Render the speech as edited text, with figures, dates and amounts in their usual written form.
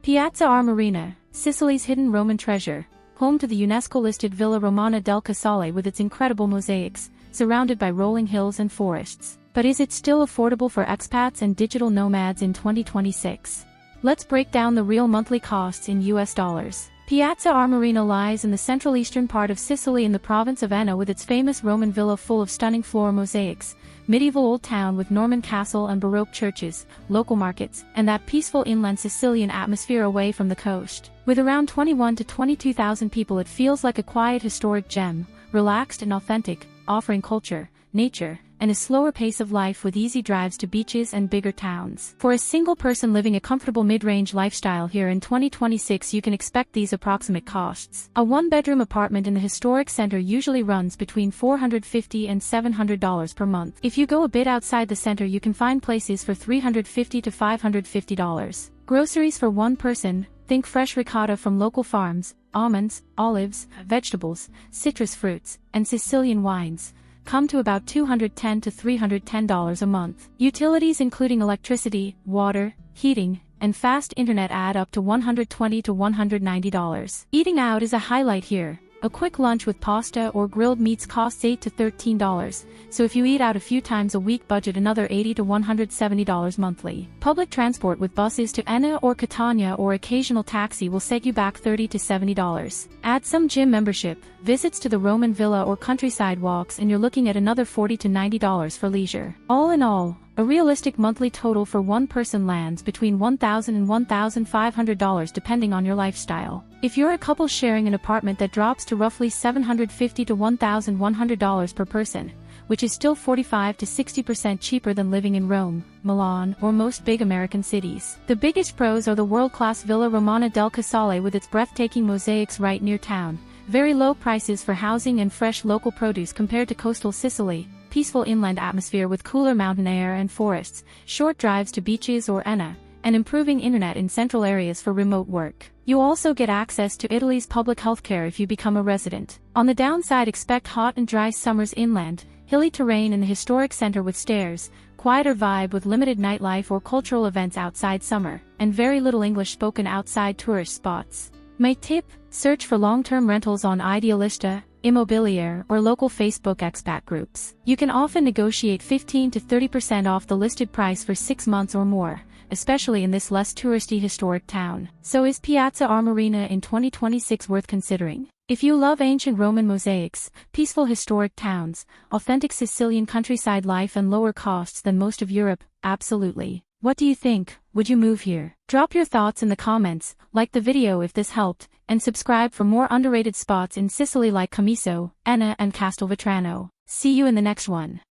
Piazza Armerina, Sicily's hidden Roman treasure, home to the UNESCO-listed Villa Romana del Casale with its incredible mosaics, surrounded by rolling hills and forests. But is it still affordable for expats and digital nomads in 2026? Let's break down the real monthly costs in US dollars. Piazza Armerina lies in the central eastern part of Sicily in the province of Enna with its famous Roman villa full of stunning floor mosaics, medieval old town with Norman castle and Baroque churches, local markets, and that peaceful inland Sicilian atmosphere away from the coast. With around 21 to 22,000 people, it feels like a quiet historic gem, relaxed and authentic, offering culture, nature, and a slower pace of life with easy drives to beaches and bigger towns. For a single person living a comfortable mid-range lifestyle here in 2026, you can expect these approximate costs. A one-bedroom apartment in the historic center usually runs between $450 and $700 per month. If you go a bit outside the center, you can find places for $350 to $550. Groceries for one person, think fresh ricotta from local farms, almonds, olives, vegetables, citrus fruits, and Sicilian wines, come to about $210 to $310 a month. Utilities including electricity, water, heating, and fast internet add up to $120 to $190. Eating out is a highlight here. A quick lunch with pasta or grilled meats costs $8 to $13, so if you eat out a few times a week, budget another $80 to $170 monthly. Public transport with buses to Enna or Catania or occasional taxi will set you back $30 to $70. Add some gym membership, visits to the Roman villa or countryside walks, and you're looking at another $40 to $90 for leisure. All in all, a realistic monthly total for one person lands between $1,000 and $1,500 depending on your lifestyle. If you're a couple sharing an apartment, that drops to roughly $750 to $1,100 per person, which is still 45 to 60% cheaper than living in Rome, Milan, or most big American cities. The biggest pros are the world-class Villa Romana del Casale with its breathtaking mosaics right near town, very low prices for housing and fresh local produce compared to coastal Sicily, peaceful inland atmosphere with cooler mountain air and forests, short drives to beaches or Enna, and improving internet in central areas for remote work. You also get access to Italy's public healthcare if you become a resident. On the downside, expect hot and dry summers inland, hilly terrain in the historic center with stairs, quieter vibe with limited nightlife or cultural events outside summer, and very little English spoken outside tourist spots. My tip: search for long-term rentals on Idealista, Immobiliare, or local Facebook expat groups. You can often negotiate 15 to 30% off the listed price for 6 months or more, especially in this less touristy historic town. So is Piazza Armerina in 2026 worth considering? If you love ancient Roman mosaics, peaceful historic towns, authentic Sicilian countryside life, and lower costs than most of Europe, absolutely. What do you think? Would you move here? Drop your thoughts in the comments, like the video if this helped, and subscribe for more underrated spots in Sicily like Comiso, Enna, and Castelvetrano. See you in the next one.